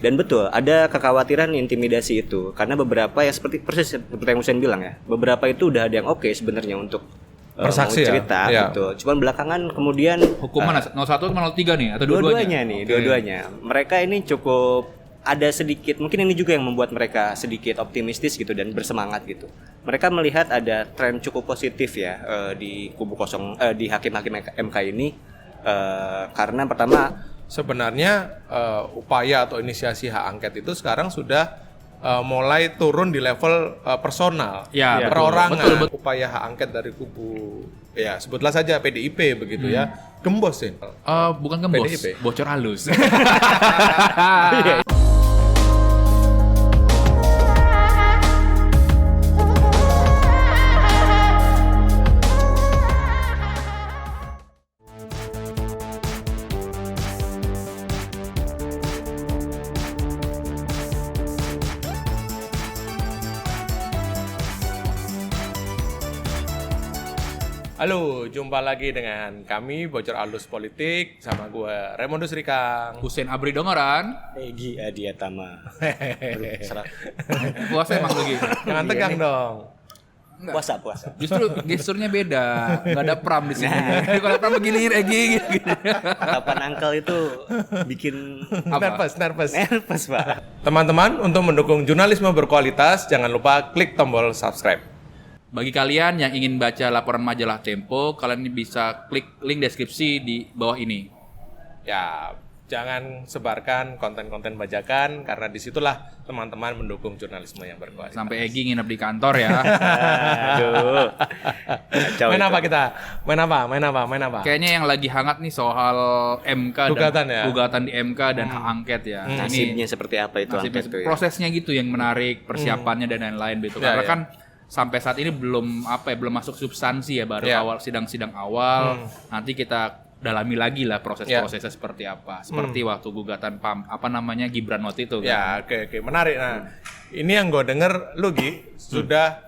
Dan betul, ada kekhawatiran intimidasi itu karena beberapa yang seperti persis seperti yang Hussein bilang ya, beberapa itu udah ada yang oke sebenarnya untuk bersaksi cerita ya? gitu. Cuman belakangan kemudian hukuman 01 sama 03 nih atau dua-duanya nih, dua-duanya. Mereka ini cukup ada sedikit, mungkin ini juga yang membuat mereka sedikit optimistis gitu dan bersemangat gitu. Mereka melihat ada tren cukup positif ya di kubu di hakim-hakim MK ini karena pertama sebenarnya upaya atau inisiasi hak angket itu sekarang sudah mulai turun di level personal, ya, perorangan. betul. Upaya hak angket dari kubu, ya sebutlah saja PDIP begitu ya, gembos ya. Bukan gembos, PDIP. bocor halus. Halo, jumpa lagi dengan kami Bocor Halus Politik sama gue Raymondus Rikang. Hussein Abri Dongoran. Egy Adiatama. Puasa emang lagi. Jangan tegang dong. Puasa. Justru gesturnya beda, nggak ada pram di sini. Kalau pram begini, Egy. Kapan angkel itu bikin nervous Pak. Teman-teman, untuk mendukung jurnalisme berkualitas, jangan lupa klik tombol subscribe. Bagi kalian yang ingin baca laporan majalah Tempo, kalian bisa klik link deskripsi di bawah ini. Ya, jangan sebarkan konten-konten bajakan karena disitulah teman-teman mendukung jurnalisme yang berkualitas. Sampai Egy nginep di kantor ya. Aduh. Main apa? Kayaknya yang lagi hangat nih soal MK gugatan di MK dan hak angket ya. Nasibnya seperti apa itu angket itu ya? Prosesnya gitu yang menarik, persiapannya dan lain-lain gitu. Karena kan sampai saat ini belum masuk substansi ya, baru awal sidang-sidang awal. Nanti kita dalami lagi lah proses-prosesnya seperti apa. Seperti waktu gugatan Gibran waktu itu kan. Ya, oke, menarik. Nah, ini yang gue denger lu sudah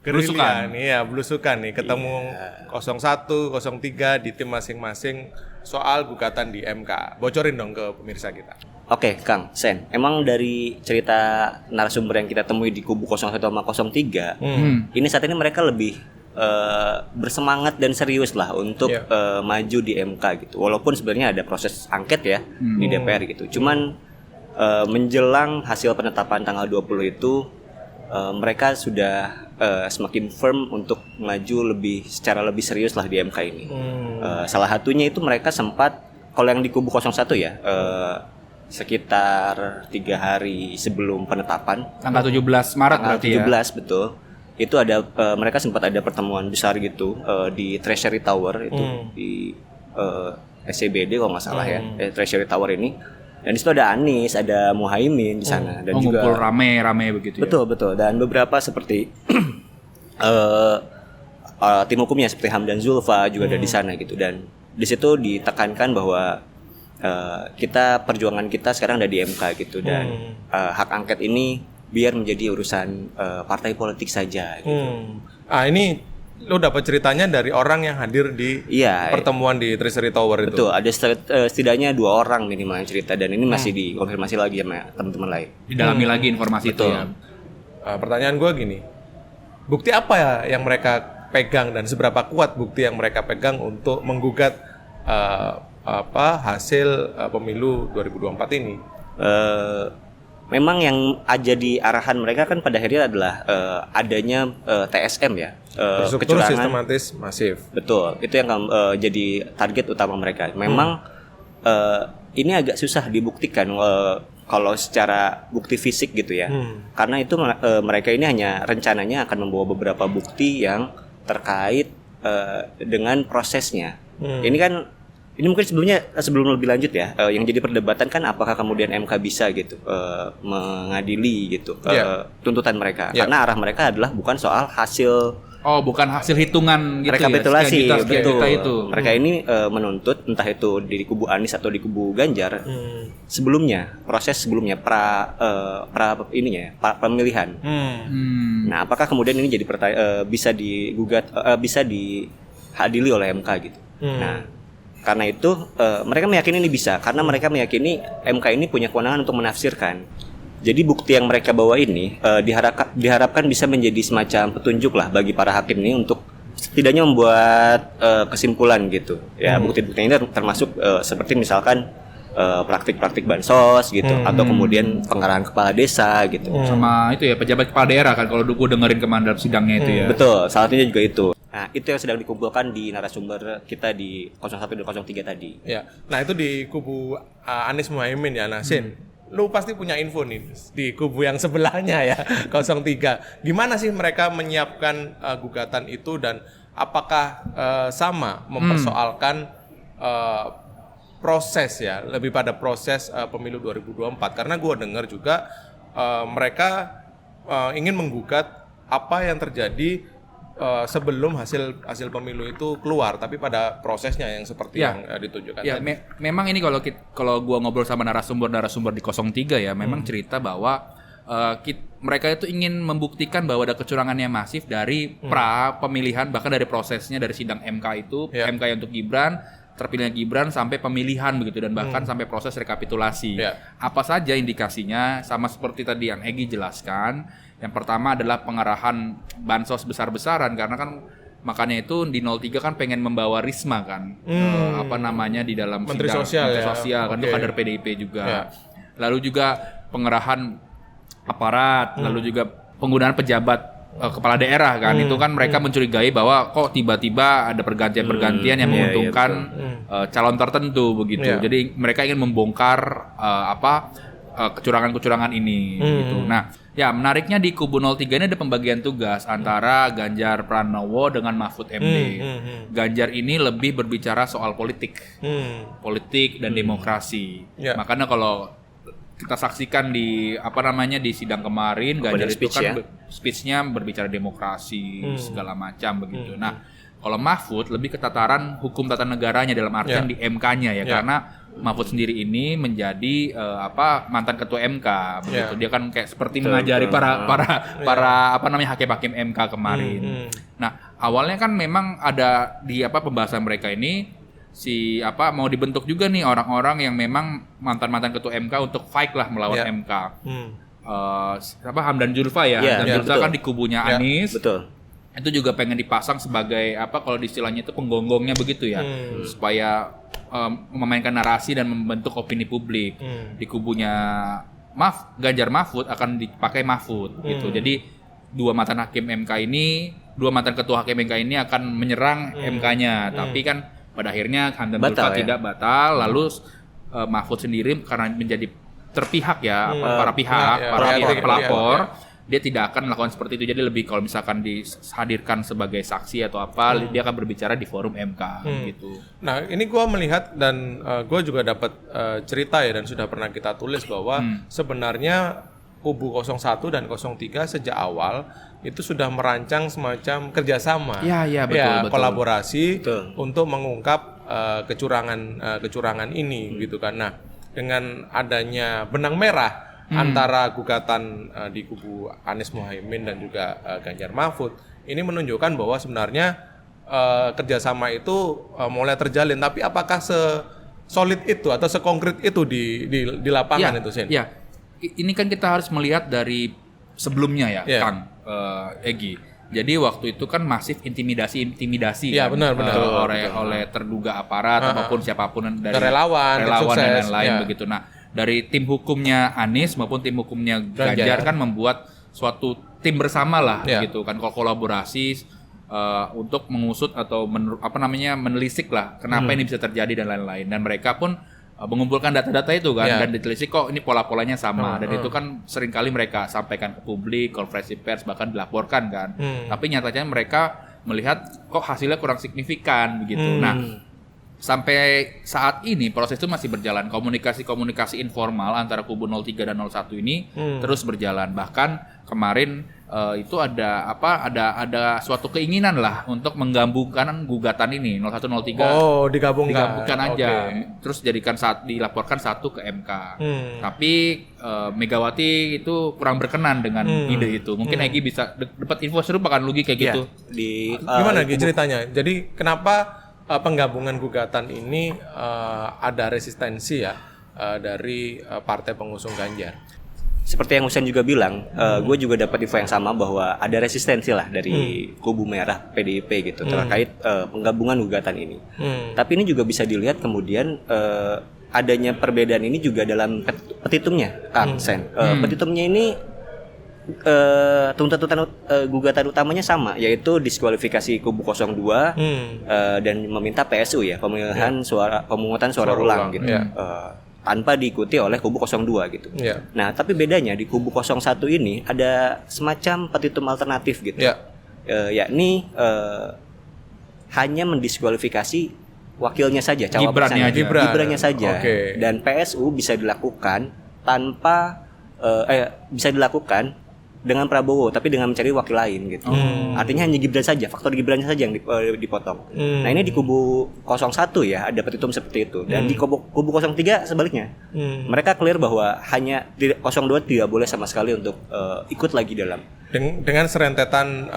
gerilya nih ya, belusukan nih ketemu 01, 03 di tim masing-masing soal gugatan di MK. Bocorin dong ke pemirsa kita. Oke, Kang Sen. Emang dari cerita narasumber yang kita temui di kubu 01 sama 03, ini saat ini mereka lebih bersemangat dan serius lah untuk maju di MK gitu. Walaupun sebenarnya ada proses angket ya di DPR gitu. Cuman menjelang hasil penetapan tanggal 20 itu mereka sudah semakin firm untuk maju secara lebih serius lah di MK ini. Salah satunya itu mereka sempat, kalau yang di kubu 01 ya, sekitar 3 hari sebelum penetapan, tanggal 17 Maret berarti 17 ya? Betul. Itu ada mereka sempat ada pertemuan besar gitu di Treasury Tower itu di SCBD kalau nggak salah ya, Treasury Tower ini. Dan di situ ada Anies, ada Muhaimin di sana dan juga ngumpul rame begitu ya. Betul. Dan beberapa seperti tim hukumnya seperti Hamdan Zulfa juga ada di sana gitu. Dan di situ ditekankan bahwa perjuangan kita sekarang ada di MK gitu, dan hak angket ini biar menjadi urusan partai politik saja gitu. Ini lo dapat ceritanya dari orang yang hadir di pertemuan di Treasury Tower itu. Betul, ada setidaknya 2 orang minimal yang cerita, dan ini masih dikonfirmasi lagi sama teman-teman lain. Didalami lagi informasi itu ya. Pertanyaan gue gini, bukti apa ya yang mereka pegang dan seberapa kuat bukti yang mereka pegang untuk menggugat hasil pemilu 2024 ini? Memang yang aja di arahan mereka kan pada akhirnya adalah adanya TSM ya, struktur sistematis masif. Betul, itu yang jadi target utama mereka. Memang ini agak susah dibuktikan kalau secara bukti fisik gitu ya, karena itu mereka ini hanya rencananya akan membawa beberapa bukti yang terkait dengan prosesnya. Ini mungkin sebelum lebih lanjut ya, yang jadi perdebatan kan apakah kemudian MK bisa gitu mengadili gitu tuntutan mereka, karena arah mereka adalah bukan soal hasil hitungan gitu rekapitulasi ya, gitu. Itu. Mereka ini menuntut entah itu di kubu Anies atau di kubu Ganjar proses sebelumnya pemilihan. Nah, apakah kemudian ini jadi bisa digugat, bisa dihadili oleh MK gitu. Nah, Karena itu mereka meyakini ini bisa, karena mereka meyakini MK ini punya kewenangan untuk menafsirkan. Jadi bukti yang mereka bawa ini diharapkan bisa menjadi semacam petunjuk lah bagi para hakim ini untuk setidaknya membuat kesimpulan gitu. Ya bukti-bukti ini termasuk seperti misalkan praktik-praktik bansos gitu, atau kemudian pengarahan kepala desa gitu. Sama itu ya pejabat kepala daerah kan kalau gue dengerin kemarin dalam sidangnya itu ya. Betul, salah satunya juga itu. Nah, itu yang sedang dikumpulkan di narasumber kita di 01 dan 03 tadi. Ya. Nah, itu di kubu Anies Muhaimin ya, Sin. Lu pasti punya info nih di kubu yang sebelahnya ya, 03. Gimana sih mereka menyiapkan gugatan itu dan apakah sama mempersoalkan proses ya, lebih pada proses pemilu 2024? Karena gue dengar juga mereka ingin menggugat apa yang terjadi sebelum hasil pemilu itu keluar, tapi pada prosesnya yang seperti yang ditunjukkan. Ya, memang ini kalau gua ngobrol sama narasumber di 03 ya, memang cerita bahwa mereka itu ingin membuktikan bahwa ada kecurangannya masif dari pra pemilihan, bahkan dari prosesnya dari sidang MK itu, MK yang untuk Gibran, terpilihnya Gibran sampai pemilihan begitu, dan bahkan sampai proses rekapitulasi. Apa saja indikasinya? Sama seperti tadi yang Egy jelaskan. Yang pertama adalah pengarahan bansos besar-besaran, karena kan makanya itu di 03 kan pengen membawa Risma kan, di dalam Menteri sidang Sosial, Menteri Sosial kan, itu kader PDIP juga. Lalu juga pengerahan aparat, lalu juga penggunaan pejabat kepala daerah kan, itu kan mereka mencurigai bahwa kok tiba-tiba ada pergantian yang menguntungkan calon tertentu begitu. Jadi mereka ingin membongkar kecurangan-kecurangan ini gitu. Nah, ya menariknya di kubu 03 ini ada pembagian tugas antara Ganjar Pranowo dengan Mahfud MD. Ganjar ini lebih berbicara soal politik dan demokrasi. Makanya kalau kita saksikan di di sidang kemarin, Ganjar itu kan speech-nya berbicara demokrasi segala macam begitu. Nah, kalau Mahfud lebih ke tataran hukum tata negaranya dalam artian di MK-nya ya, karena Mahfud sendiri ini menjadi mantan ketua MK begitu. Dia kan kayak seperti mengajari para hakim-hakim MK kemarin. Nah, awalnya kan memang ada di pembahasan mereka ini mau dibentuk juga nih orang-orang yang memang mantan-mantan ketua MK untuk fight lah melawan MK. Hamdan Zulfa ya. Hamdan Zulfa kan di kubunya Anies. Betul. Itu juga pengen dipasang sebagai kalau di istilahnya itu penggonggongnya begitu ya, supaya memainkan narasi dan membentuk opini publik. Di kubunya Ganjar Mahfud akan dipakai Mahfud gitu. Jadi dua mantan ketua hakim MK ini akan menyerang MK-nya, tapi kan pada akhirnya Hamdan Zulfa tidak batal, lalu Mahfud sendiri karena menjadi terpihak ya, para pihak pelapor, dia tidak akan melakukan seperti itu. Jadi lebih kalau misalkan dihadirkan sebagai saksi atau dia akan berbicara di forum MK gitu. Nah, ini gue melihat dan gue juga dapat cerita ya, dan sudah pernah kita tulis bahwa sebenarnya kubu 01 dan 03 sejak awal itu sudah merancang semacam kerjasama, betul. Kolaborasi untuk mengungkap kecurangan ini gitu kan. Nah, dengan adanya benang merah antara gugatan di kubu Anies Muhaimin dan juga Ganjar Mahfud, ini menunjukkan bahwa sebenarnya kerjasama itu mulai terjalin. Tapi apakah sesolid itu atau sekonkret itu di lapangan itu, Sin? Ya, ini kan kita harus melihat dari sebelumnya ya, Kang Egy. Jadi waktu itu kan masif intimidasi ya, benar. oleh terduga aparat maupun siapapun dari relawan dan lain-lain begitu. Nah, dari tim hukumnya Anies maupun tim hukumnya Ganjar kan membuat suatu tim bersama lah gitu kan, kolaborasi untuk mengusut atau menelisik lah kenapa ini bisa terjadi dan lain-lain, dan mereka pun mengumpulkan data-data itu kan dan ditelisik kok ini pola-polanya sama, dan itu kan seringkali mereka sampaikan ke publik, konferensi pers, bahkan dilaporkan kan. Tapi nyatanya mereka melihat kok hasilnya kurang signifikan begitu. Nah, sampai saat ini proses itu masih berjalan. Komunikasi informal antara kubu 03 dan 01 ini terus berjalan. Bahkan kemarin itu ada suatu keinginan lah untuk menggabungkan gugatan ini 01 03. Digabungkan aja. Terus dilaporkan satu ke MK. Tapi Megawati itu kurang berkenan dengan ide itu. Mungkin Egy bisa dapat info serupa kan Lugi kayak gitu. Gimana Gi ceritanya? Jadi kenapa penggabungan gugatan ini ada resistensi ya dari partai pengusung Ganjar. Seperti yang Husain juga bilang, gue juga dapat info yang sama bahwa ada resistensi lah dari kubu merah PDIP gitu terkait penggabungan gugatan ini. Tapi ini juga bisa dilihat kemudian adanya perbedaan ini juga dalam petitumnya, Kang Sen. Petitumnya ini tuntutan gugatan utamanya sama, yaitu diskualifikasi kubu 02 dan meminta PSU ya pemungutan suara ulang gitu. Tanpa diikuti oleh kubu 02 gitu. Nah, tapi bedanya di kubu 01 ini ada semacam petitum alternatif gitu. Yakni hanya mendiskualifikasi wakilnya saja, cawapresnya, Gibrannya saja. Dan PSU bisa dilakukan tanpa bisa dilakukan dengan Prabowo, tapi dengan mencari wakil lain gitu. Artinya hanya Gibran saja, faktor Gibrannya saja yang dipotong. Nah, ini di kubu 01 ya ada petitum seperti itu. Dan di kubu 03 sebaliknya. Mereka clear bahwa hanya 02 tidak boleh sama sekali untuk ikut lagi dalam. Dengan serentetan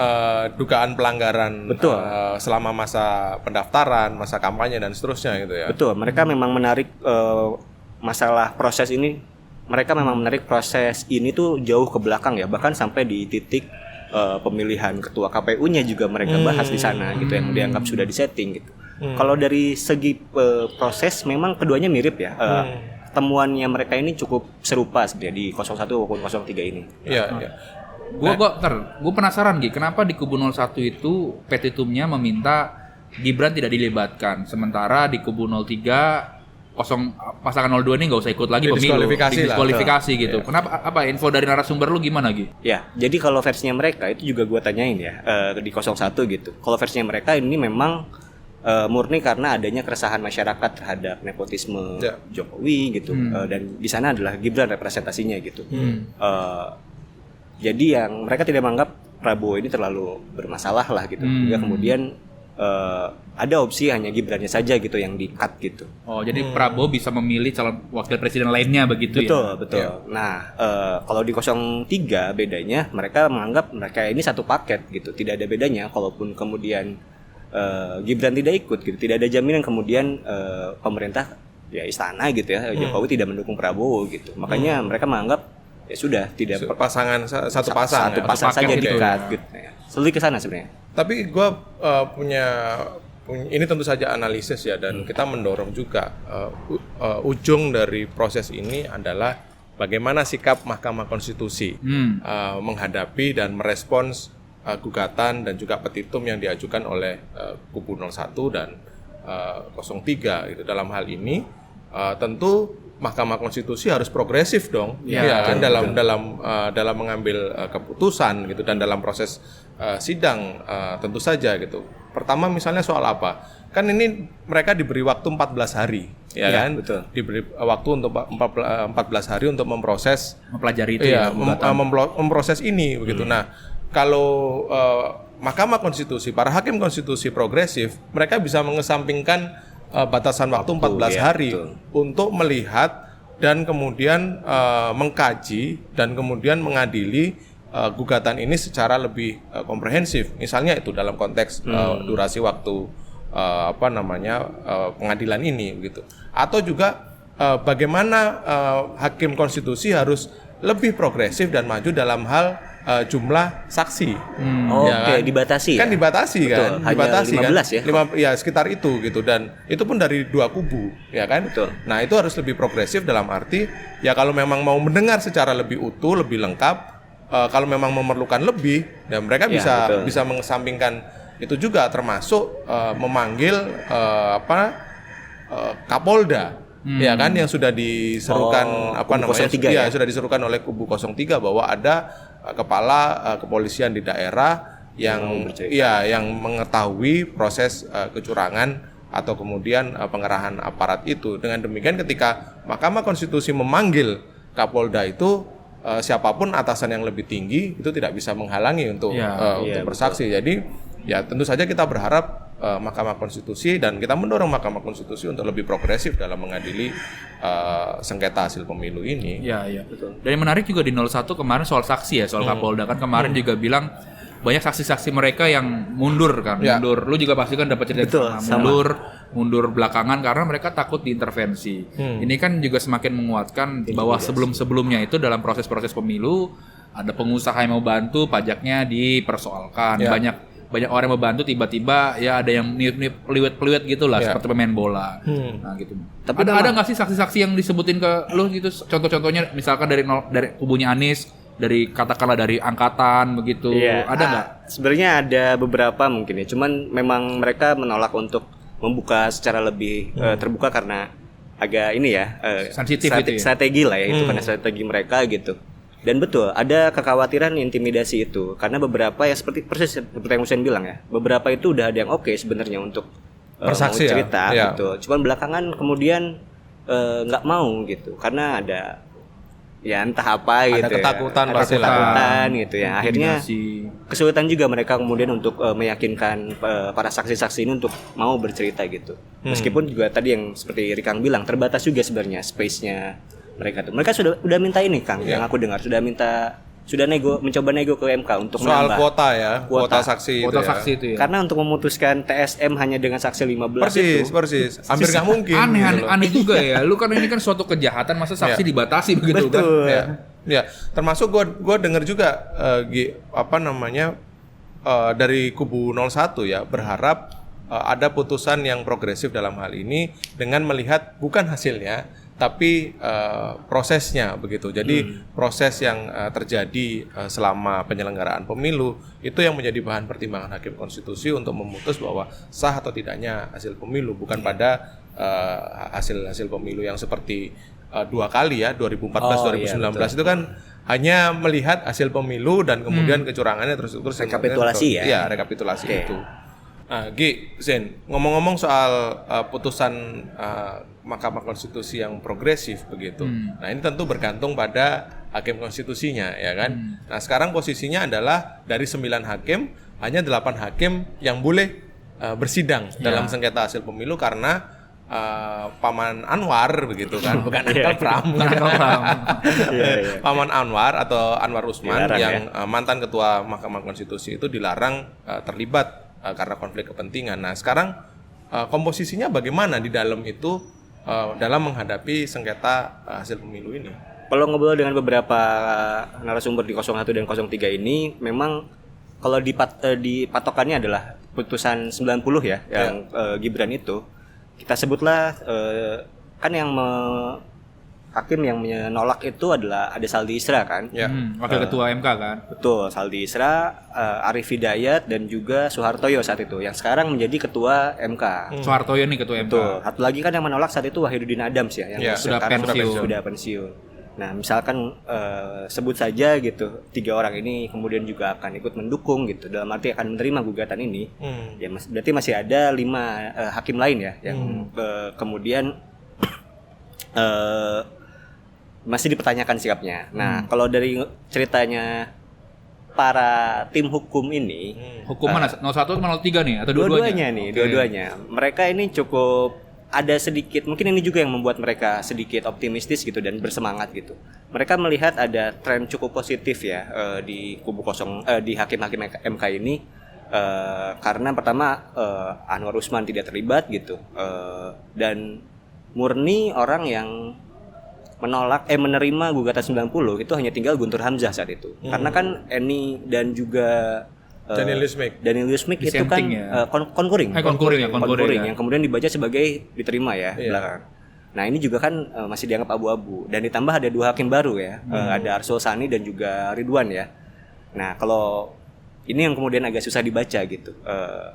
dugaan pelanggaran selama masa pendaftaran, masa kampanye dan seterusnya gitu ya. Betul, mereka memang menarik masalah proses ini. Mereka memang menarik proses ini tuh jauh ke belakang ya, bahkan sampai di titik pemilihan ketua KPU-nya juga mereka bahas di sana gitu, yang dianggap sudah disetting gitu. Kalau dari segi proses memang keduanya mirip ya. Temuannya mereka ini cukup serupa sebenarnya di 01 maupun 03 ini. Iya. Gue penasaran kenapa di kubu 01 itu petitumnya meminta Gibran tidak dilibatkan, sementara di kubu 03 pasangan 02 ini nggak usah ikut lagi pemilu, diskualifikasi gitu. Kenapa? Apa info dari narasumber lu gimana Gi? Ya, jadi kalau versinya mereka itu juga gue tanyain ya di 01 gitu. Kalau versinya mereka ini memang murni karena adanya keresahan masyarakat terhadap nepotisme Jokowi gitu, dan di sana adalah Gibran representasinya gitu. Jadi yang mereka tidak menganggap Prabowo ini terlalu bermasalah lah gitu. Hingga kemudian ada opsi hanya Gibrannya saja gitu yang di-cut gitu. Oh, jadi Prabowo bisa memilih calon wakil presiden lainnya begitu ya? Betul. Nah, kalau di 03 bedanya mereka menganggap mereka ini satu paket gitu. Tidak ada bedanya kalaupun kemudian Gibran tidak ikut gitu. Tidak ada jaminan kemudian pemerintah ya istana gitu ya, Jokowi tidak mendukung Prabowo gitu. Makanya mereka menganggap ya sudah tidak satu pasang saja di-cut gitu. Lebih ke sana sebenarnya. Tapi gue punya ini tentu saja analisis ya, dan kita mendorong juga ujung dari proses ini adalah bagaimana sikap Mahkamah Konstitusi menghadapi dan merespons gugatan dan juga petitum yang diajukan oleh kubu 01 dan 03 gitu. Dalam hal ini tentu Mahkamah Konstitusi harus progresif dong, kan dalam mengambil keputusan gitu, dan dalam proses sidang tentu saja gitu. Pertama misalnya soal apa? Kan ini mereka diberi waktu 14 hari, kan? Betul. Diberi waktu untuk 14 hari untuk mempelajari itu memproses ini begitu. Nah, kalau Mahkamah Konstitusi, para hakim konstitusi progresif, mereka bisa mengesampingkan batasan waktu 14 hari untuk melihat dan kemudian mengkaji dan kemudian mengadili gugatan ini secara lebih komprehensif. Misalnya itu dalam konteks durasi waktu pengadilan ini begitu. Atau juga bagaimana hakim konstitusi harus lebih progresif dan maju dalam hal jumlah saksi. Dibatasi. Kan dibatasi. Betul, kan? Dibatasi 15 kan? ya. Sekitar itu gitu, dan itu pun dari dua kubu, ya kan? Betul. Nah, itu harus lebih progresif dalam arti ya kalau memang mau mendengar secara lebih utuh, lebih lengkap, kalau memang memerlukan lebih, dan mereka bisa mengesampingkan itu juga, termasuk memanggil Kapolda. Ya kan, yang sudah diserukan sudah diserukan oleh kubu 03 bahwa ada kepala kepolisian di daerah yang mengetahui proses kecurangan atau kemudian pengerahan aparat itu. Dengan demikian ketika Mahkamah Konstitusi memanggil Kapolda itu, siapapun atasan yang lebih tinggi itu tidak bisa menghalangi untuk bersaksi. Betul. Jadi ya tentu saja kita berharap Mahkamah Konstitusi, dan kita mendorong Mahkamah Konstitusi untuk lebih progresif dalam mengadili sengketa hasil pemilu ini. Iya, betul. Dan yang menarik juga di 01 kemarin soal saksi ya, soal Kapolda kan kemarin juga bilang banyak saksi-saksi mereka yang mundur kan, mundur. Lu juga pasti kan dapat cerita mundur belakangan karena mereka takut diintervensi. Ini kan juga semakin menguatkan bahwa sebelum-sebelumnya itu dalam proses-proses pemilu ada pengusaha yang mau bantu, pajaknya dipersoalkan. Banyak orang yang mau bantu, tiba-tiba ya ada yang niup-niup peluit-peluit gitu lah, seperti pemain bola. Nah gitu. Tapi ada nggak sih saksi-saksi yang disebutin ke lu gitu? Contoh-contohnya misalkan dari kubunya Anies, dari katakanlah dari angkatan begitu, ada nggak? Sebenarnya ada beberapa mungkin ya, cuman memang mereka menolak untuk membuka secara lebih terbuka karena agak ini ya sensitif strategi lah ya, itu karena strategi mereka gitu. Dan betul ada kekhawatiran intimidasi itu karena beberapa ya seperti yang Hussein bilang ya, beberapa itu udah ada yang oke sebenarnya untuk mau cerita gitu, cuman belakangan kemudian nggak mau gitu karena ada ya entah apa gitu, ada ketakutan gitu ya, akhirnya kesulitan juga mereka kemudian untuk meyakinkan para saksi-saksi ini untuk mau bercerita gitu. Meskipun juga tadi yang seperti Rikang bilang terbatas juga sebenarnya space-nya mereka tuh. Mereka sudah minta ini Kang, yang aku dengar sudah mencoba nego ke MK untuk soal menambah kuota saksi itu ya. Karena untuk memutuskan TSM hanya dengan saksi 15 persis. Hampir nggak mungkin. Aneh juga ya. Lu kan ini kan suatu kejahatan, masa saksi dibatasi begitu. Betul. Kan? Ya. Termasuk gue dengar juga dari kubu 01 ya berharap ada putusan yang progresif dalam hal ini dengan melihat bukan hasilnya tapi prosesnya begitu. Jadi proses yang terjadi selama penyelenggaraan pemilu itu yang menjadi bahan pertimbangan Hakim Konstitusi untuk memutus bahwa sah atau tidaknya hasil pemilu, bukan pada hasil pemilu yang seperti 2 kali ya, 2014 2019 itu kan hanya melihat hasil pemilu dan kemudian kecurangannya terus rekapitulasi rekapitulasi itu. Nah, Zen, ngomong-ngomong soal putusan Mahkamah Konstitusi yang progresif begitu. Nah, ini tentu bergantung pada hakim konstitusinya, ya kan? Nah, sekarang posisinya adalah dari 9 hakim, hanya 8 hakim yang boleh bersidang dalam sengketa hasil pemilu karena Paman Anwar begitu kan, bukan Uncle Pram. Paman Anwar atau Anwar Usman yang mantan ketua Mahkamah Konstitusi itu dilarang terlibat karena konflik kepentingan. Nah, sekarang komposisinya bagaimana di dalam itu dalam menghadapi sengketa hasil pemilu ini? Kalau ngobrol dengan beberapa narasumber di 01 dan 03 ini, memang kalau dipatokannya adalah putusan 90 ya, yang Gibran itu, kita sebutlah kan yang hakim yang menolak itu adalah ada Saldi Isra kan, wakil ketua MK kan. Betul, Saldi Isra, Arif Hidayat dan juga Soehartoyo saat itu, yang sekarang menjadi ketua MK. Soehartoyo nih ketua MK. Betul. Satu lagi kan yang menolak saat itu Wahyudin Adams ya, yang sekarang sudah pensiun. Nah, misalkan sebut saja gitu 3 orang ini kemudian juga akan ikut mendukung gitu, dalam arti akan menerima gugatan ini, ya berarti masih ada 5 hakim lain ya yang kemudian masih dipertanyakan sikapnya. Nah, kalau dari ceritanya para tim hukum ini, hukum mana? 01 atau 03 nih atau dua-duanya nih, dua-duanya. Mereka ini cukup ada sedikit, mungkin ini juga yang membuat mereka sedikit optimistis gitu dan bersemangat gitu. Mereka melihat ada tren cukup positif ya di kubu di hakim-hakim MK ini, karena pertama Anwar Usman tidak terlibat gitu, dan murni orang yang menerima gugatan 90 itu hanya tinggal Guntur Hamzah saat itu. Karena kan Eni dan juga Daniel Yusmik itu kan konkuring yang kemudian dibaca sebagai diterima ya belakang. Nah, ini juga kan masih dianggap abu-abu, dan ditambah ada 2 hakim baru ya, ada Arsul Sani dan juga Ridwan ya. Nah, kalau ini yang kemudian agak susah dibaca gitu.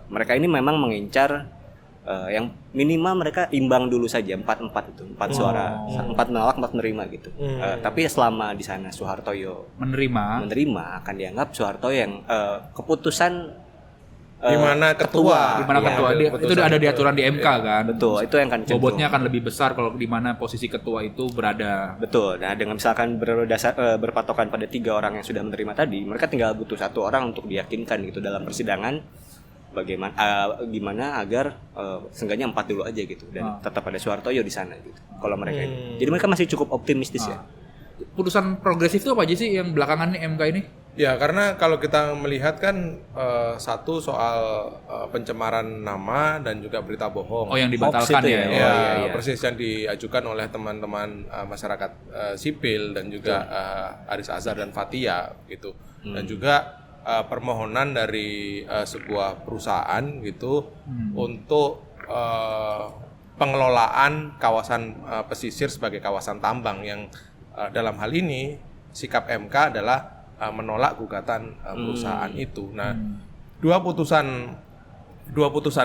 Mereka ini memang mengincar yang minimal mereka imbang dulu saja, 4-4 itu, 4 suara, 4 menolak 4 menerima gitu. Tapi selama di sana Soehartoyo menerima akan dianggap Soehartoyo yang keputusan di mana ketua itu ada di aturan di MK kan. Betul, itu yang akan cenderung bobotnya akan lebih besar kalau di mana posisi ketua itu berada. Betul. Nah, dengan misalkan berpatokan pada 3 orang yang sudah menerima tadi, mereka tinggal butuh 1 orang untuk diyakinkan gitu dalam persidangan. Gimana agar seenggaknya 4 dulu aja gitu, dan tetap ada Soehartoyo di sana gitu. Kalau mereka ini, jadi mereka masih cukup optimistis ya. Putusan progresif itu apa aja sih yang belakangan nih MK ini? Ya, karena kalau kita melihat kan satu soal pencemaran nama dan juga berita bohong. Oh, yang dibatalkan ya. Ya, persis yang diajukan oleh teman-teman masyarakat sipil dan juga Aris Azhar dan Fathia gitu. Dan juga permohonan dari sebuah perusahaan gitu untuk pengelolaan kawasan pesisir sebagai kawasan tambang yang dalam hal ini sikap MK adalah menolak gugatan perusahaan itu. Nah, dua putusan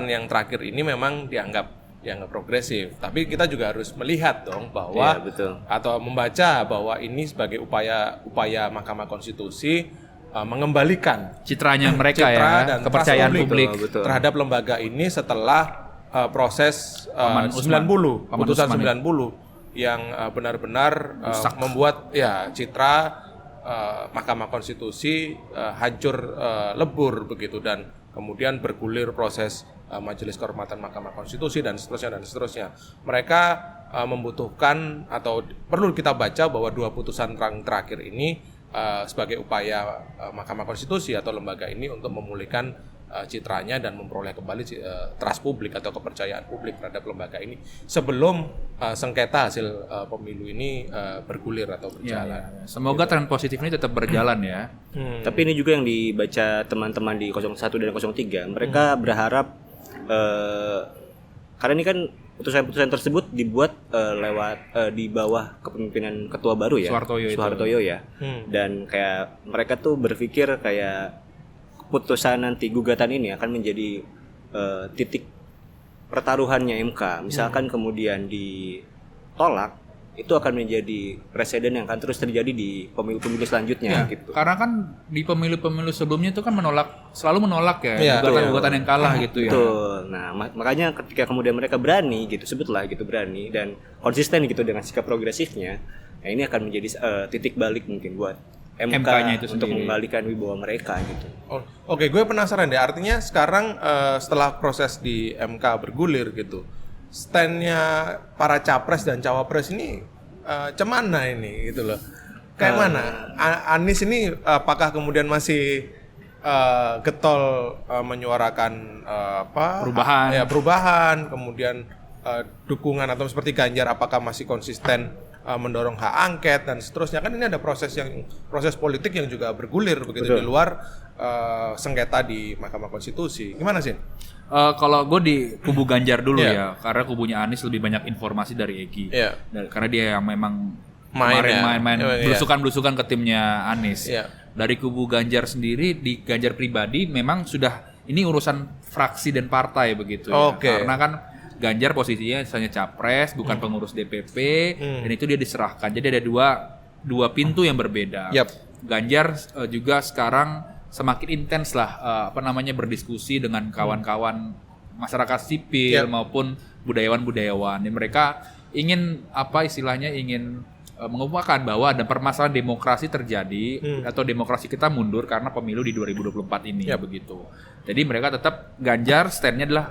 yang terakhir ini memang dianggap progresif. Tapi kita juga harus melihat dong bahwa atau membaca bahwa ini sebagai upaya Mahkamah Konstitusi mengembalikan citranya mereka dan kepercayaan publik terhadap lembaga ini setelah proses 90 putusan 90 yang benar-benar membuat citra Mahkamah Konstitusi hancur lebur begitu, dan kemudian bergulir proses Majelis Kehormatan Mahkamah Konstitusi dan seterusnya. Mereka membutuhkan atau perlu kita baca bahwa dua putusan terakhir ini sebagai upaya Mahkamah Konstitusi atau lembaga ini untuk memulihkan citranya dan memperoleh kembali trust publik atau kepercayaan publik terhadap lembaga ini sebelum sengketa hasil pemilu ini bergulir atau berjalan. Semoga tren positif ini tetap berjalan ya. Tapi ini juga yang dibaca teman-teman di 01 dan 03, mereka berharap karena ini kan putusan-putusan tersebut dibuat lewat di bawah kepemimpinan ketua baru ya, Soehartoyo ya. Dan kayak mereka tuh berpikir kayak putusan nanti gugatan ini akan menjadi titik pertaruhannya MK. Misalkan kemudian ditolak, itu akan menjadi presiden yang akan terus terjadi di pemilu-pemilu selanjutnya gitu. Karena kan di pemilu-pemilu sebelumnya itu kan selalu menolak ya gugatan-gugatan yang kalah gitu ya. Betul. Nah, makanya ketika kemudian mereka berani gitu, sebutlah gitu berani dan konsisten gitu dengan sikap progresifnya, nah ini akan menjadi titik balik mungkin buat MK-nya itu untuk mengembalikan wibawa mereka gitu. Oke, gue penasaran deh. Artinya sekarang setelah proses di MK bergulir gitu, stand-nya para capres dan cawapres ini cemana ini gitu loh. Kayak mana? Anies ini apakah kemudian masih getol menyuarakan perubahan, kemudian dukungan, atau seperti Ganjar apakah masih konsisten mendorong hak angket dan seterusnya? Kan ini ada proses politik yang juga bergulir begitu. Betul. Di luar sengketa di Mahkamah Konstitusi. Gimana sih? Kalau gue di kubu Ganjar dulu ya, karena kubunya Anies lebih banyak informasi dari Egy. Karena dia yang memang main belusukan ke timnya Anies. Dari kubu Ganjar sendiri, di Ganjar pribadi memang sudah ini urusan fraksi dan partai begitu ya. Karena kan Ganjar posisinya misalnya capres, bukan pengurus DPP, dan itu dia diserahkan. Jadi ada dua pintu yang berbeda. Ganjar juga sekarang semakin intens lah berdiskusi dengan kawan-kawan masyarakat sipil maupun budayawan-budayawan. Dan mereka ingin ingin mengupakan bahwa ada permasalahan demokrasi terjadi atau demokrasi kita mundur karena pemilu di 2024 ini begitu. Jadi mereka tetap Ganjar stand-nya adalah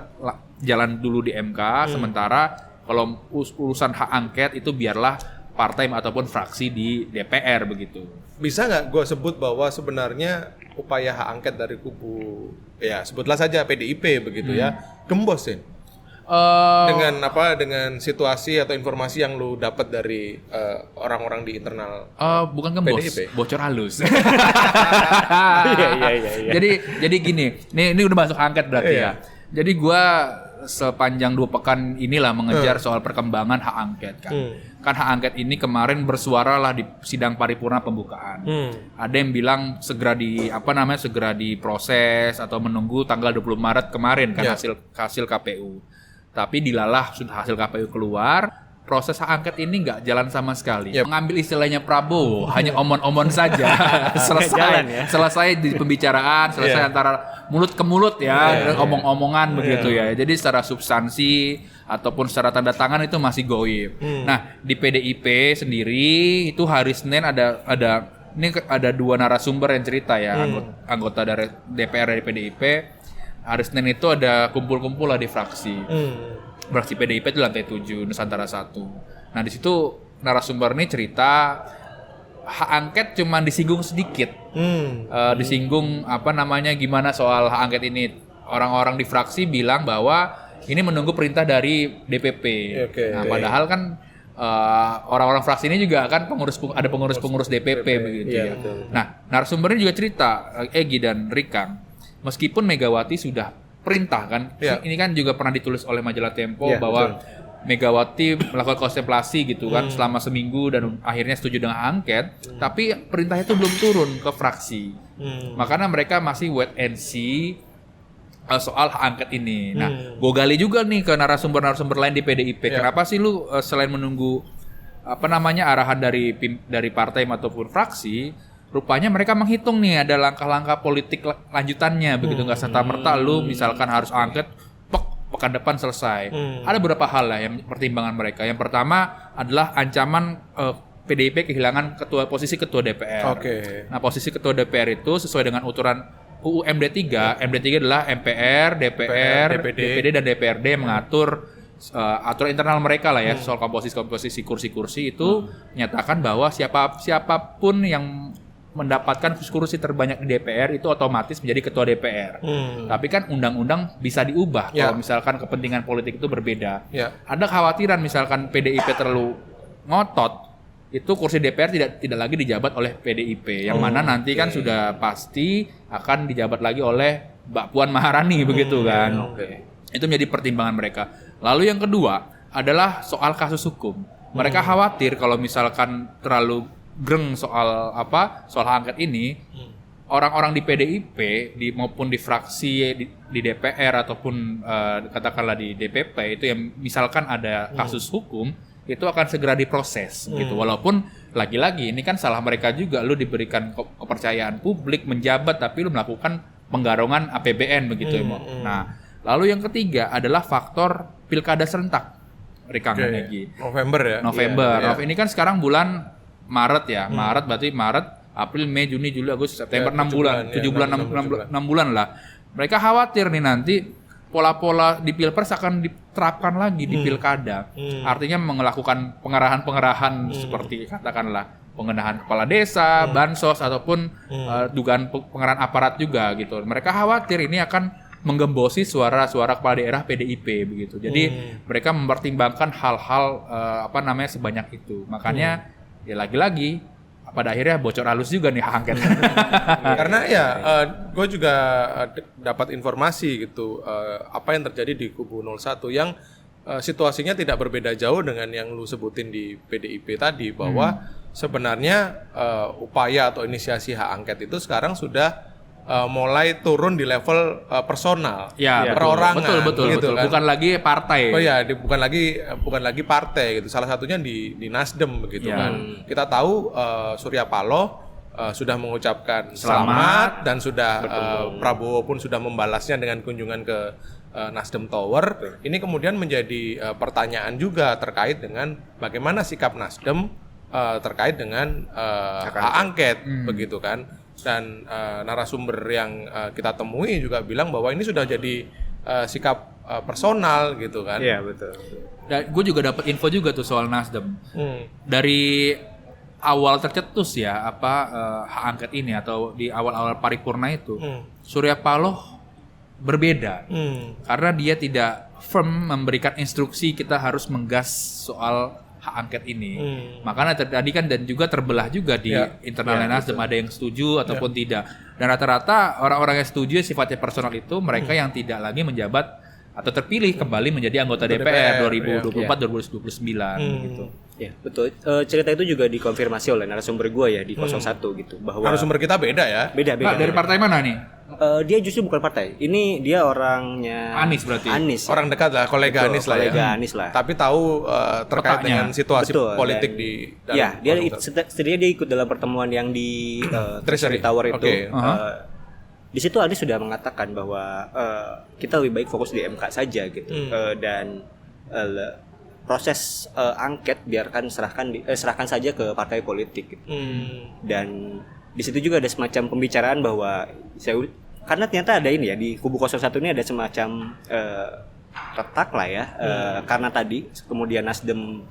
jalan dulu di MK, sementara kalau urusan hak angket itu biarlah partai ataupun fraksi di DPR begitu. Bisa nggak gue sebut bahwa sebenarnya upaya hak angket dari kubu sebutlah saja PDIP begitu gembosin? Dengan situasi atau informasi yang lu dapat dari orang-orang di internal bukan gembos, PDIP. Bocor halus. Jadi gini, ini udah masuk angket berarti ya. Jadi gua sepanjang 2 pekan inilah mengejar soal perkembangan hak angket kan. Kan hak angket ini kemarin bersuara lah di sidang paripurna pembukaan. Ada yang bilang segera diproses atau menunggu tanggal 20 Maret kemarin kan hasil KPU. Tapi dilalah sudah hasil KPU keluar, proses hak angket ini nggak jalan sama sekali. Mengambil istilahnya Prabowo, hanya omon-omon saja. Selesai di pembicaraan, selesai antara mulut ke mulut omong-omongan begitu ya. Jadi secara substansi ataupun secara tanda tangan itu masih goib. Nah, di PDIP sendiri itu hari Senin ada 2 narasumber yang cerita ya, anggota dari DPR dari PDIP. Hari Senin itu ada kumpul-kumpul lah di fraksi. Fraksi PDIP itu lantai 7, Nusantara 1. Nah, di situ narasumber ini cerita hak angket cuma disinggung sedikit. Disinggung gimana soal hak angket ini. Orang-orang di fraksi bilang bahwa ini menunggu perintah dari DPP. Padahal kan orang-orang fraksi ini juga kan ada pengurus DPP begitu ya. Nah, narasumbernya juga cerita Egy dan Rikang, meskipun Megawati sudah perintah kan, ini kan juga pernah ditulis oleh majalah Tempo bahwa Megawati melakukan kontemplasi gitu kan selama seminggu dan akhirnya setuju dengan angket, tapi perintahnya itu belum turun ke fraksi. Makanya mereka masih wait and see soal hak angket ini. Nah, gue gali juga nih ke narasumber lain di PDIP. Kenapa sih lu selain menunggu arahan dari partai ataupun fraksi, rupanya mereka menghitung nih ada langkah-langkah politik lanjutannya begitu, nggak serta-merta lu misalkan harus angket pekan depan selesai. Ada beberapa hal lah yang pertimbangan mereka. Yang pertama adalah ancaman PDIP kehilangan posisi ketua DPR. Nah, posisi ketua DPR itu sesuai dengan aturan UU MD3. MD3 adalah MPR, DPR, DPD dan DPRD yang mengatur aturan internal mereka lah ya soal komposisi kursi-kursi itu menyatakan bahwa siapapun yang mendapatkan kursi terbanyak di DPR itu otomatis menjadi ketua DPR. Tapi kan undang-undang bisa diubah kalau misalkan kepentingan politik itu berbeda. Ada kekhawatiran misalkan PDIP terlalu ngotot, itu kursi DPR tidak lagi dijabat oleh PDIP, yang mana nanti kan sudah pasti akan dijabat lagi oleh Mbak Puan Maharani begitu kan. Itu menjadi pertimbangan mereka. Lalu yang kedua adalah soal kasus hukum. Mereka khawatir kalau misalkan terlalu greng soal hak angket ini, orang-orang di PDIP maupun di fraksi di DPR ataupun katakanlah di DPP itu yang misalkan ada kasus hukum itu akan segera diproses gitu. Walaupun lagi-lagi ini kan salah mereka juga, lu diberikan kepercayaan publik menjabat tapi lu melakukan penggarongan APBN begitu ya. Nah, lalu yang ketiga adalah faktor pilkada serentak. Rikang Egy. November. Ini kan sekarang bulan Maret ya. Maret berarti April, Mei, Juni, Juli, Agustus, September, 6 bulan. 6 bulan lah. Mereka khawatir nih nanti pola-pola di Pilpres akan diterapkan lagi di Pilkada. Artinya melakukan pengerahan-pengerahan seperti katakanlah pengenahan kepala desa, bansos ataupun dugaan pengerahan aparat juga gitu. Mereka khawatir ini akan menggembosi suara-suara kepala daerah PDIP begitu. Jadi mereka mempertimbangkan hal-hal sebanyak itu. Makanya ya lagi-lagi pada akhirnya bocor halus juga nih hak angket. Karena gue juga dapat informasi gitu apa yang terjadi di kubu 01 yang situasinya tidak berbeda jauh dengan yang lu sebutin di PDIP tadi, bahwa sebenarnya upaya atau inisiasi hak angket itu sekarang sudah mulai turun di level personal, perorangan, betul. Kan? Bukan lagi partai. Bukan lagi partai gitu. Salah satunya di Nasdem begitu kan. Kita tahu Surya Paloh sudah mengucapkan selamat dan sudah Prabowo pun sudah membalasnya dengan kunjungan ke Nasdem Tower. Ini kemudian menjadi pertanyaan juga terkait dengan bagaimana sikap Nasdem terkait dengan hak angket begitu kan. Dan narasumber yang kita temui juga bilang bahwa ini sudah jadi sikap personal gitu kan. Iya betul. Dan gue juga dapat info juga tuh soal Nasdem. Dari awal tercetus ya hak angket ini atau di awal-awal paripurna itu Surya Paloh berbeda karena dia tidak firm memberikan instruksi kita harus menggas soal hak angket ini. Makanya terjadi kan dan juga terbelah juga di internalnya Nasdem, ada yang setuju ataupun tidak. Dan rata-rata orang-orang yang setuju sifatnya personal itu mereka yang tidak lagi menjabat atau terpilih kembali menjadi anggota DPR 2024-2029 gitu. Ya, betul. Cerita itu juga dikonfirmasi oleh narasumber gue ya di 01 gitu, bahwa narasumber kita beda ya. Beda. Dari partai mana nih? Dia justru bukan partai. Ini dia orangnya Anies berarti. Anies. Orang dekat lah, kolega Anies lah ya. Kolega Anies lah. Tapi tahu terkait dengan situasi politik di dalam. Ya, dia ikut dalam pertemuan yang di Treasury Tower itu. Di situ Anies sudah mengatakan bahwa kita lebih baik fokus di MK saja gitu. Dan proses angket biarkan serahkan saja ke partai politik gitu. Dan di situ juga ada semacam pembicaraan bahwa karena ternyata ada ini ya di kubu 01 ini ada semacam retak lah ya, karena tadi kemudian Nasdem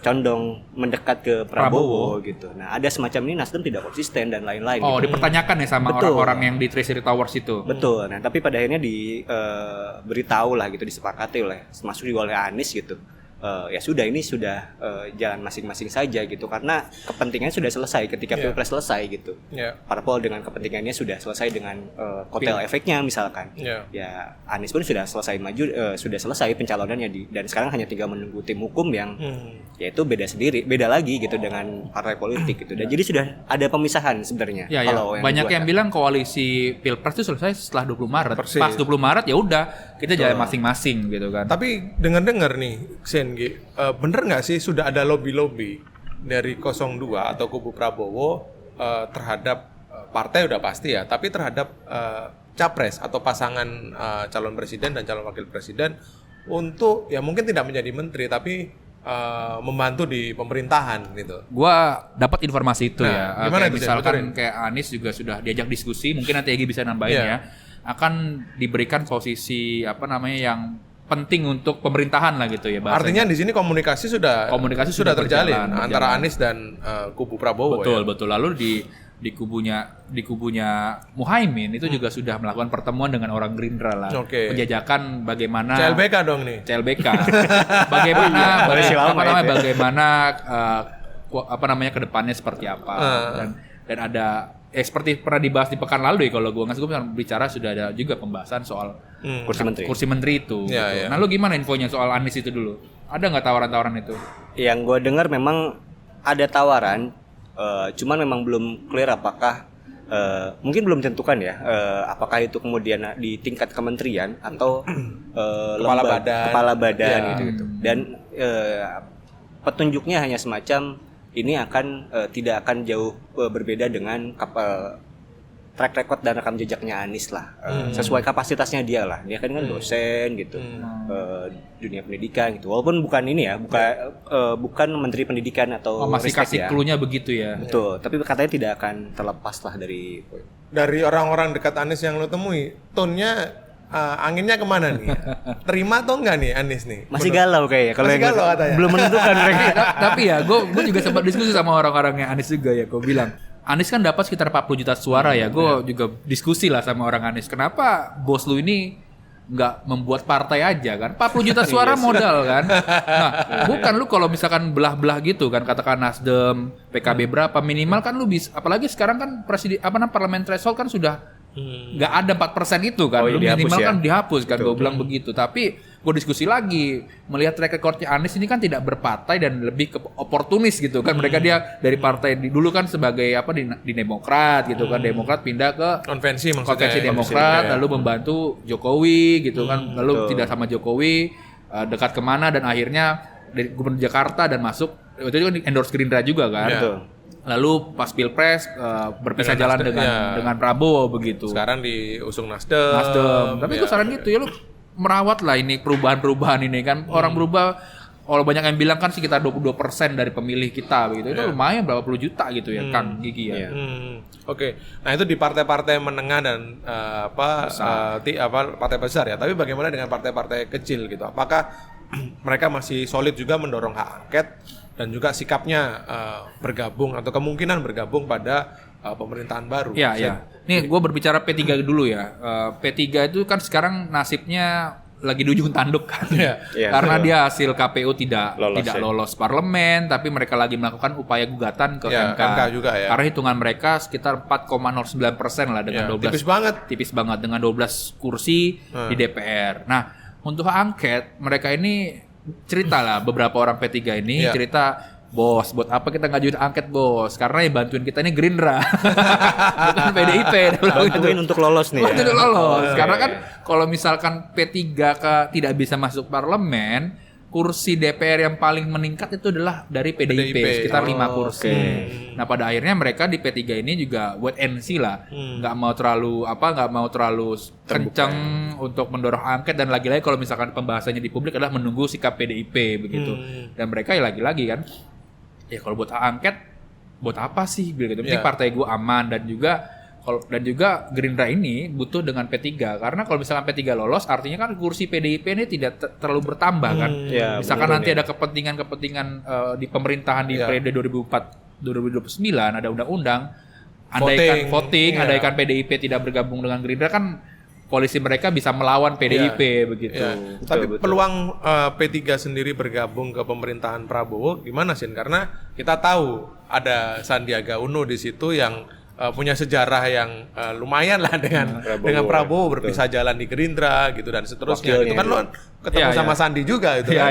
condong mendekat ke Prabowo gitu. Nah, ada semacam ini Nasdem tidak konsisten dan lain-lain. Oh, gitu. dipertanyakan ya sama Betul. orang-orang yang di Treasury Towers itu. Betul. Nah, tapi pada akhirnya diberitahu lah gitu, disepakati masuk juga oleh Anies gitu. Ya sudah, ini sudah jalan masing-masing saja gitu, karena kepentingannya sudah selesai ketika Pilpres selesai gitu. Parpol dengan kepentingannya sudah selesai dengan kotel efeknya misalkan. Ya Anies pun sudah selesai maju, sudah selesai pencalonannya dan sekarang hanya tinggal menunggu tim hukum yang yaitu beda lagi gitu dengan partai politik gitu. Dan jadi sudah ada pemisahan sebenarnya. Ya, kalau banyak yang bilang koalisi Pilpres itu selesai setelah 20 Maret. Persis. Pas 20 Maret ya udah kita jalan masing-masing gitu kan. Tapi dengar-dengar nih, Sen, bener nggak sih sudah ada lobby-lobby dari 02 atau kubu Prabowo terhadap partai udah pasti ya, tapi terhadap capres atau pasangan calon presiden dan calon wakil presiden untuk ya mungkin tidak menjadi menteri tapi membantu di pemerintahan gitu. Gua dapat informasi itu ya. Gimana kayak misalkan kayak Anies juga sudah diajak diskusi, mungkin nanti Egy bisa nambahin ya. Akan diberikan posisi yang penting untuk pemerintahan lah gitu ya bahasanya. Artinya di sini komunikasi sudah terjalin antara Anies dan kubu Prabowo. Betul. Lalu di kubunya Muhaimin itu juga sudah melakukan pertemuan dengan orang Gerindra lah. Penjajakan bagaimana CLBK dong nih. CLBK. bagaimana kedepannya seperti apa dan ada seperti pernah dibahas di pekan lalu ya, kalau gue bicara sudah ada juga pembahasan soal kursi menteri itu. Nah, lu gimana infonya soal Anies itu dulu? Ada nggak tawaran-tawaran itu? Yang gue dengar memang ada tawaran, cuman memang belum clear apakah mungkin belum tentukan ya, apakah itu kemudian di tingkat kementerian atau kepala badan gitu. Dan petunjuknya hanya semacam ini tidak akan jauh berbeda dengan track record dan rekam jejaknya Anies lah, sesuai kapasitasnya dia lah. Dia kan dosen gitu, dunia pendidikan gitu. Walaupun bukan ini ya, bukan menteri pendidikan atau masih kasih clue-nya begitu ya. Betul, tapi katanya tidak akan terlepas lah dari orang-orang dekat Anies yang lo temui. Tone-nya anginnya kemana nih? Terima atau enggak nih Anies nih? Masih galau kayaknya. Masih galau katanya. Belum menentukan mereka. Tapi ya, gue juga sempat diskusi sama orang-orang yang Anies juga ya. Gue bilang, Anies kan dapat sekitar 40 juta suara ya. Gue juga diskusi lah sama orang Anies. Kenapa bos lu ini nggak membuat partai aja kan? 40 juta suara modal kan? Nah, bukan lu kalau misalkan belah-belah gitu kan, katakan Nasdem, PKB berapa minimal kan lu bisa. Apalagi sekarang kan parlemen threshold kan sudah nggak ada 4% itu kan, minimal kan dihapus kan, gue bilang begitu. Tapi gue diskusi lagi, melihat track recordnya Anies ini kan tidak berpartai dan lebih ke oportunis gitu kan. Mereka dia dari partai dulu kan sebagai di Demokrat gitu kan, Demokrat pindah ke konvensi Demokrat, lalu membantu Jokowi gitu kan, lalu tidak sama Jokowi, dekat kemana dan akhirnya dari Gubernur Jakarta dan masuk itu kan endorse Gerindra juga kan. Lalu pas Pilpres berpisah jalan dengan Prabowo begitu. Sekarang diusung Nasdem. Tapi gue saran gitu ya, lu merawat lah ini perubahan-perubahan ini kan. Orang berubah, kalau banyak yang bilang kan sekitar 22% dari pemilih kita begitu. Itu lumayan berapa puluh juta gitu ya, Kang Gigi ya. Oke. Nah, itu di partai-partai menengah dan partai besar ya. Tapi bagaimana dengan partai-partai kecil gitu? Apakah mereka masih solid juga mendorong hak angket dan juga sikapnya bergabung atau kemungkinan bergabung pada pemerintahan baru? Iya. Nih gue berbicara P3 dulu ya. P3 itu kan sekarang nasibnya lagi di ujung tanduk kan. Karena dia hasil KPU tidak lolos parlemen, tapi mereka lagi melakukan upaya gugatan ke MK juga ya. Karena hitungan mereka sekitar 4,09% lah dengan 12. Tipis banget dengan 12 kursi di DPR. Nah, untuk hak angket mereka ini cerita lah, beberapa orang P3 ini cerita, bos, buat apa kita ngajuin angket bos? Karena yang bantuin kita ini Gerindra, bukan PDIP. Bantuin untuk lolos nih. Untuk lolos. Karena kan kalau misalkan P3 tidak bisa masuk parlemen, kursi DPR yang paling meningkat itu adalah dari PDIP. Sekitar 5 kursi. Nah, pada akhirnya mereka di P3 ini juga wait and see lah. Nggak mau terlalu kenceng untuk mendorong angket, dan lagi-lagi kalau misalkan pembahasannya di publik adalah menunggu sikap PDIP begitu. Dan mereka ya lagi-lagi kan, ya kalau buat hak angket buat apa sih gitu. Penting partai gue aman, dan juga Dan juga Gerindra ini butuh dengan P3 karena kalau misalkan P3 lolos artinya kan kursi PDIP ini tidak terlalu bertambah kan. Misalkan nanti ada kepentingan di pemerintahan di periode 2004-2029 ada undang-undang, andaikan voting, andaikan PDIP tidak bergabung dengan Gerindra kan koalisi mereka bisa melawan PDIP begitu. Tapi peluang P3 sendiri bergabung ke pemerintahan Prabowo gimana sih? Karena kita tahu ada Sandiaga Uno di situ yang punya sejarah yang lumayan lah dengan Prabowo berpisah jalan di Gerindra gitu dan seterusnya. Itu kan lo ketemu sama Sandi juga itu kan.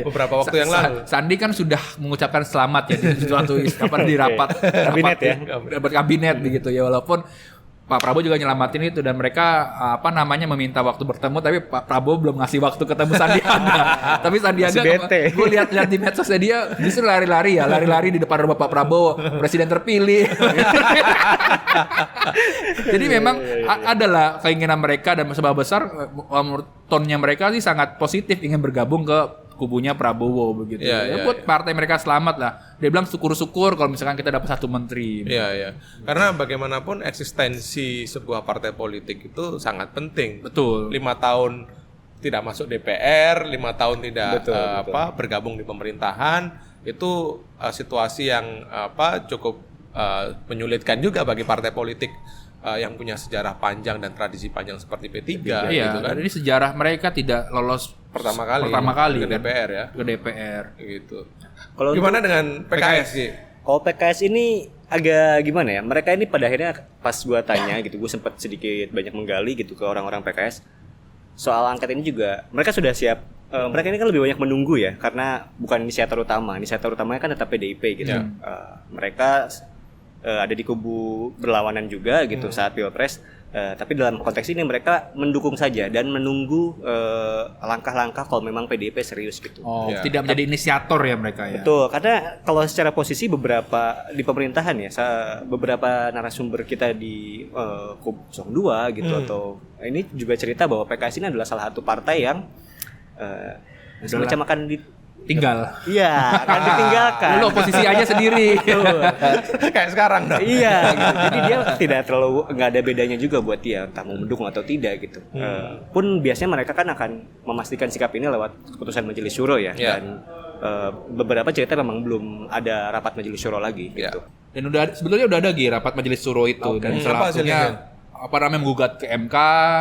Beberapa waktu yang lalu. Sandi kan sudah mengucapkan selamat ya di suatu di rapat kabinet ya. Rapat kabinet begitu ya, walaupun Pak Prabowo juga nyelamatin itu dan mereka meminta waktu bertemu tapi Pak Prabowo belum ngasih waktu ketemu Sandiaga. Tapi Sandiaga gue lihat di medsosnya dia justru lari-lari di depan rumah Pak Prabowo, presiden terpilih. Jadi memang adalah keinginan mereka dan seberapa besar tonnya mereka sih sangat positif ingin bergabung ke kubunya Prabowo begitu. Buat partai mereka selamat lah. Dia bilang syukur-syukur kalau misalkan kita dapat satu menteri. Karena bagaimanapun eksistensi sebuah partai politik itu sangat penting. Betul. 5 tahun tidak masuk DPR, 5 tahun tidak bergabung di pemerintahan, itu situasi yang cukup menyulitkan juga bagi partai politik yang punya sejarah panjang dan tradisi panjang seperti P3 gitu kan. Jadi sejarah mereka tidak lolos pertama kali ke DPR ya. Ke DPR gitu. Kalau gimana dengan PKS sih? Kalau PKS ini agak gimana ya? Mereka ini pada akhirnya pas gua tanya gitu, gua sempat sedikit banyak menggali gitu ke orang-orang PKS soal angket ini juga. Mereka sudah siap. Mereka ini kan lebih banyak menunggu ya, karena bukan inisiator utama. Inisiator utamanya kan tetap PDIP gitu. Mereka ada di kubu berlawanan juga gitu saat Pilpres. Tapi dalam konteks ini mereka mendukung saja dan menunggu langkah-langkah kalau memang PDIP serius gitu. Tidak menjadi inisiator ya mereka ya. Betul, karena kalau secara posisi beberapa di pemerintahan ya, beberapa narasumber kita di kubu 02 gitu atau ini juga cerita bahwa PKS ini adalah salah satu partai yang semacam akan tinggal. Iya, akan ditinggalkan. Lu oposisi aja sendiri. Kayak sekarang dong. Iya, gitu. Jadi dia nggak ada bedanya juga buat dia entah mau mendukung atau tidak gitu. Pun biasanya mereka kan akan memastikan sikap ini lewat keputusan Majelis Syuro ya. Dan beberapa cerita memang belum ada rapat Majelis Syuro lagi gitu. Dan sebetulnya udah ada rapat Majelis Syuro itu dan salah satunya menggugat ke MK,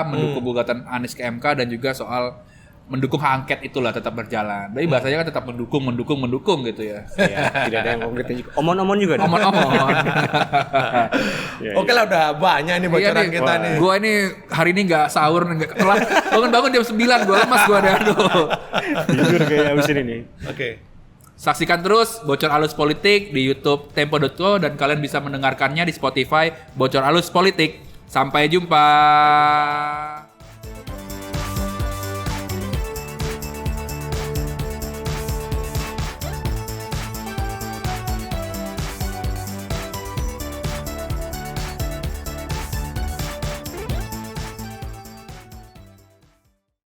mendukung gugatan Anies ke MK dan juga soal mendukung hak angket itulah tetap berjalan. Jadi bahasanya kan tetap mendukung gitu ya. Iya, tidak ada yang konkretnya juga. Omon-omon juga. Omon-omon. Oke lah, udah banyak nih bocoran kita nih. Gua ini hari ini enggak sahur, enggak telat. Bangun jam 9, gua lemas gua dah. Tidur kayak abis ini nih. Oke. Saksikan terus Bocor Alus Politik di YouTube Tempo.co dan kalian bisa mendengarkannya di Spotify Bocor Alus Politik. Sampai jumpa.